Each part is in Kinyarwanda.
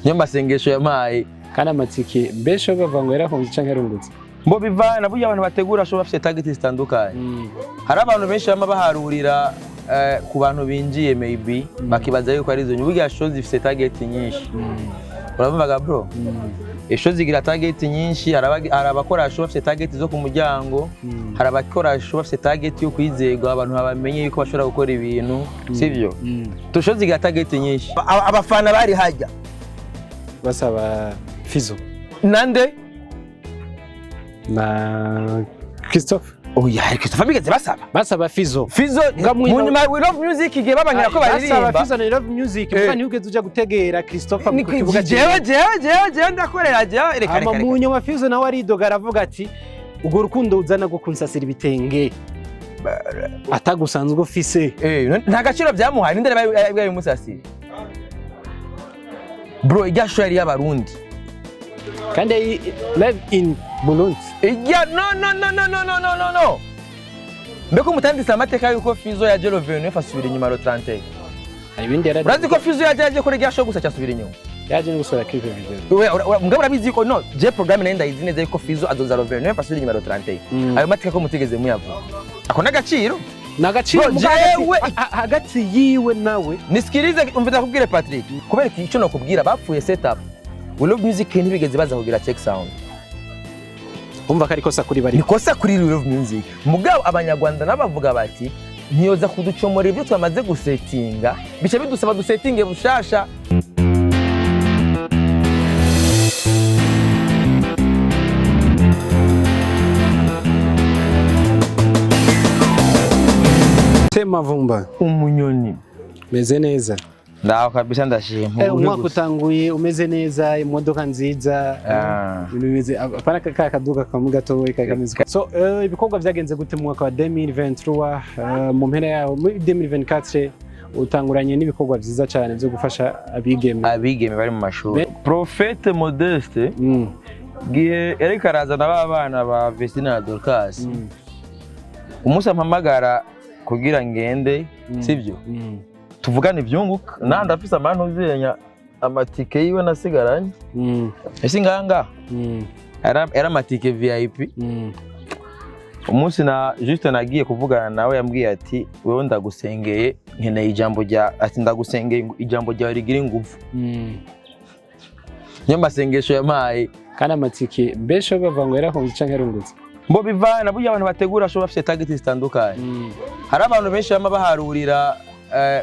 niyo masengesho yamaye kandi amatsike mbesho bavango yarahunze canke yarungutse mbo bivana burya abantu bategura show bafite target zitandukanye hari abantu benshi bama baharurira ku bantu binjiye maybe bakibaza yuko ari izo burya show zifite target nyinshi uravuga bro show zigira target nyinshi hari abakora show bafite target zo ku muryango hari abakora show bafite target yo kwizegwa abantu babamenye yuko bashobora gukora ibintu sivyo to show zigira target nyinshi abafana bari hajya basaba Fizzo nande na Christophe oya Christophe bigeze basaba Fizzo munyuma we love music igihe babangira ko baririmba basaba Fizzo na love music mfani ugeze uja gutegera Christophe ku kibuga jewe ndakorera jewe reka munyuma Fizzo nawe aridoga aravuga ati ugo rukundo uzana gukunsasira ibitenge atagusanzwe ufise nta gaciro byamuhaye ninde bayi musasire bro igasho yari y'abarundi kandi live in Burundi no mbeko mutandisa amateka yuko Fizzo yaje le 29 asubira inyuma le 30 ibindi yari urazi ko Fizzo yaje kuri gasho gusa cyasubira inyuma yaje gusura clip video mugabo urabizi ko no je programme nenda izi neza yuko Fizzo azoza le 29 asubira inyuma le 30 ayo mateka ko mutigeze muyavuga ako nagaciro hagati yiwe nawe nisikirize umvita kubwire Patrick kubera iki cyo no kubwira bapfuye setup we love music ntibigeze baza kugira check sound umva ko ari kosa kuri bari nikosa kuri love music mugabo abanyarwanda nabavuga bati ntiyoza kuducomora ibyo twamaze gusetinga bice bidusaba dusetinge bushasha Semavumba umunyoni meze neza ndaho kabisa ndashima umwaka utanguye umeze neza imodoka nziza bimeze apana kaduka kamugato kameze so ibikorwa byagenze gute mu mwaka wa 2023 mu mpera yaho muri 2024 utanguranye n'ibikorwa byiza cyane byo gufasha abigeme bari mu mashuri Prophète Modeste gihe Eric arazana abana ba Vestina Dorcas umunsi ampamagara kugira ngende sivyo tuvugana ivyunguka nanda afise abantu uzenya amatike yiwe nasigaranye ese nganga era amatike VIP umunsi na juste nagiye kuvugana nawe yambwiye ati wewe ndagusengeye nkeneye ijambo rya ati ndagusengeye ijambo rya rigira ingufu niyo masengesho yamaye kandi amatike mbesho bavango yarahunze canke yarungutse mbo bivana burya abantu bategura show bafite target zitandukanye hari abantu benshi bama baharurira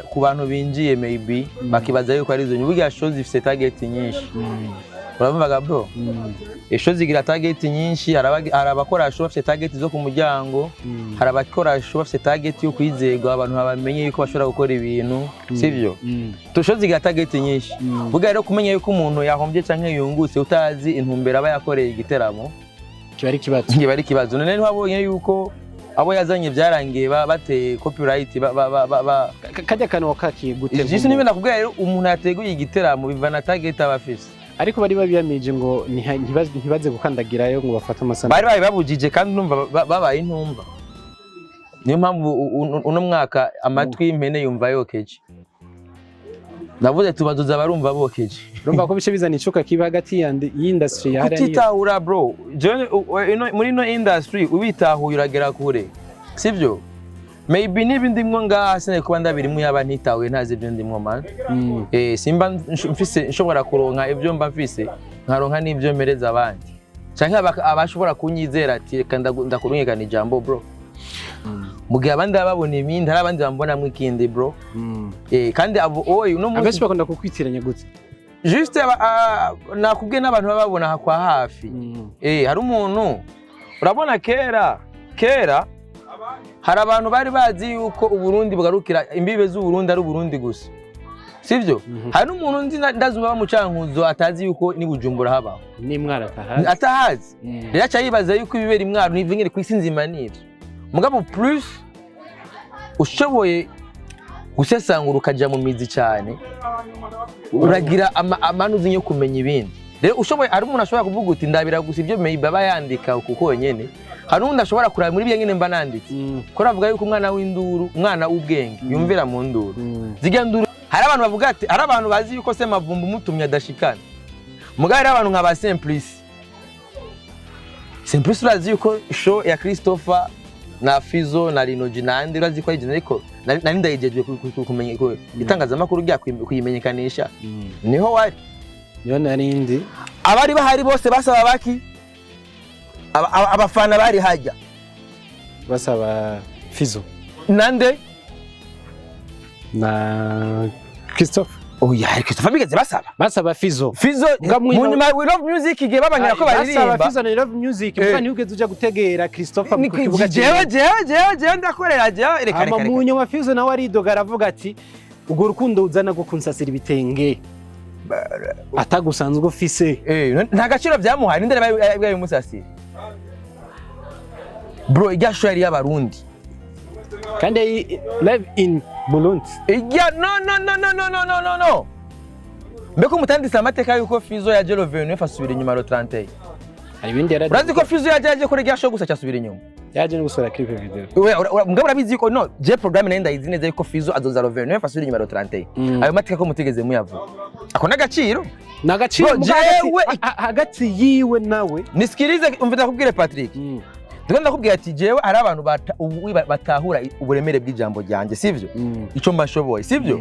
ku bantu binjiye maybe bakibaza yuko ari izo burya show zifite target nyinshi uravuga bro show zigira target nyinshi hari abakora show bafite target zo ku muryango hari abakora show bafite target yo kwizegwa abantu babamenye yuko bashobora gukora ibintu sivyo to show zigira target nyinshi burya rero kumenya yuko umuntu yahombye canke yungutse utazi intumbero aba yakoreye igiteramo kibari kibazo none wabonye yuko abo yazanye byarangiye bateye copyright kajya kanwa kakiye gute Jisi nibe nakubwira rero umuntu yateguye igiteramo bivana target abafise ariko bari babiyamije ngo ntibaze gukandagirayo ngo bafate amasana bari babujije kandi numva babaye intumva niyo mpamvu uno mwaka amatwi y'impene yumva yokeje navuze tubaduza barumva bokeje urumva ko bice bizana icuka kiba hagati y'industry ya hariya utitahura bro muri no industry ubitahuye uragera kure sivyo maybe nibindi mwo ngaha sene kuba ndabirimo yaba ntitahuye ntazi ibyo ndimwo man simba mfise nshobora kuronka ibyo mba mfise nkaronka n'ibyo mereza abandi canke abashobora kunyizera ati kanda ndakurunyekana ijambo bro mugihe abandi babona imindi hari abandi bambona mwikindi bro kandi abo uno munsi abenshi bakunda kukwitiranya gute juste nakubwiye n'abantu babona kwa hafi hari umuntu urabona kera hari abantu bari bazi yuko uburundi bugarukira imbibe z'uburundi ari uburundi gusa sivyo hari umuntu nzi ndazuba mu Cankuzo atazi yuko ni Bujumbura habaho ni mwara atahazi rero acha yibaza yuko ibibera imwaro nivingire kwisinzima nivyo mugabo plus ushoboye gusesangura ukaja mu mizi cyane uragira amanuzi yo kumenya ibindi rero ushoboye ari umuntu ashobora kuvuga uti ndabira gusa ibyo baba yandika kuko nyene hari undi ashobora kuraba muri byo nyene mba nanditse ko ravuga yuko umwana w'induru umwana w'ubwenge yumvira mu nduru ziga nduru hari abantu bavuga ati hari abantu bazi yuko Semavumba umutumye adashikana mugabo hari abantu nka ba Simbizi urazi yuko show ya Christopher na Fizzo na Rinoji nandi urazi ko ari ariko nari ndayijejwe kumenya ko itangazamakuru rya kuyimenyekanisha niho wari niho narindi abari bahari bose basaba baki abafana bari hajya basaba Fizzo nande na Christopher oya Christopher bigeze basaba Fizzo mu nyuma we love music igihe babanyira ko baririmba basaba Fizzo na love music mfani ugeze uja gutegera Christopher mu kibuga jewe ndakorera jewe reka mu nyuma Fizzo nawe aridoga aravuga ati ugo rukundo uzana go kunsasira ibitenge atagusanzwe ufise nta gaciro byamuhaye ndere baye musasira bro igasho yari y'abarundi kandi live in Burundi no mbeko mutandisa amateka yuko Fizzo yaje le 29 asubira inyuma le 31 hari ibindi yaraje urazi ko Fizzo yaje kuri gasho gusa cyasubira inyuma yaje no gusura clip video mugabo urabizi ko no je programme nenda izi neza yuko Fizzo azoza le 29 asubira inyuma le 31 ayo mateka ko mutigeze muyavuga ako nagaciro hagati yiwe nawe nisikirize umvita kubwire Patrick ndikunda kubwira ati jewe ari abantu batahura uburemere bw'ijambo ryanje sivyo ico mbashoboye sivyo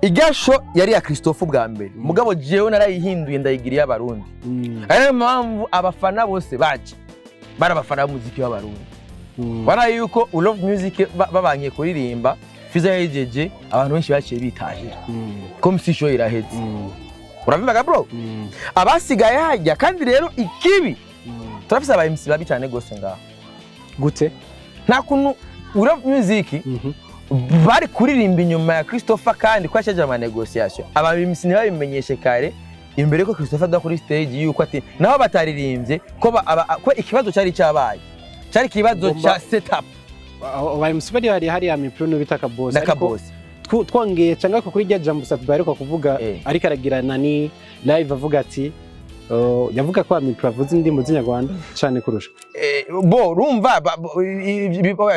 igasho yari ya Christopher bwa mbere mugabo jewe narayihinduye ndayigiriye abarundi ari mpamvu abafana bose baje barabafana muziki w'abarundi bana yuko love music babanye kuririmba Fizzo yejeje abantu benshi baciye bitahira comme si show iraheze urabimaga bro abasigaye hajya kandi rero ikibi turafise aba MC babi cyane gose ngaho gute nta kuntu love music bari kuririmba inyuma ya Christopher kandi kwashaje ama negotiation aba MC ni babimenyeshe kare imbere ko Christopher da kuri stage yuko ati naho bataririmbye ko ikibazo cyari cyabaye cyari kibazo cha setup aba MC bari hari ya mipruno bitaka boss ariko twongeye cyangwa ko kuri rya jambo satubari ko kuvuga ariko aragira nani live avuga ati yavuga ko amipro avuze indimbo z'inyarwanda cyane kurusha bo rumva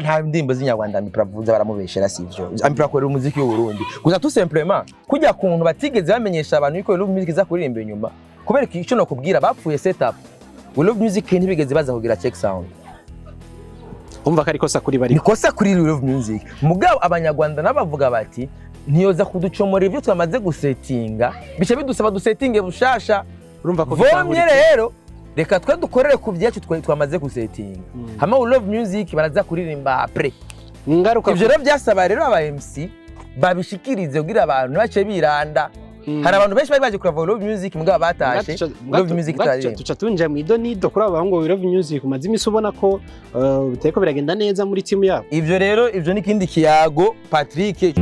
nta ndimbo z'inyarwanda amipro avuze baramubeshera sivyo amipro akorera umuziki w'u Burundi gusa tout simplement kujya kuntu batigeze bamenyesha abantu yuko love music za kuririmba inyuma kubera icyo no kubwira bapfuye setup love music ntibigeze baza kugira check sound umva ko ariko sakuri bari nikosa kuri love music mugabo abanyarwanda nabavuga bati ntiyoza kuducomora ibyo twamaze gusetinga bice bidusaba dusetinge bushasha urumva ko vomye rero reka twe dukorere ku byacu twamaze gusetinga hama love music baraza kuririmba après ngaruka ivyo rero byasaba rero aba MC babishikirize kugira abantu bace biranda hari abantu benshi bari baje kurava love music mugabo batashe love music tari tuca tunje mu idonido kuri abo love music umaze imisi ubona ko biteko biragenda neza muri team yabo ivyo rero ivyo ni kindi kiyago Patrick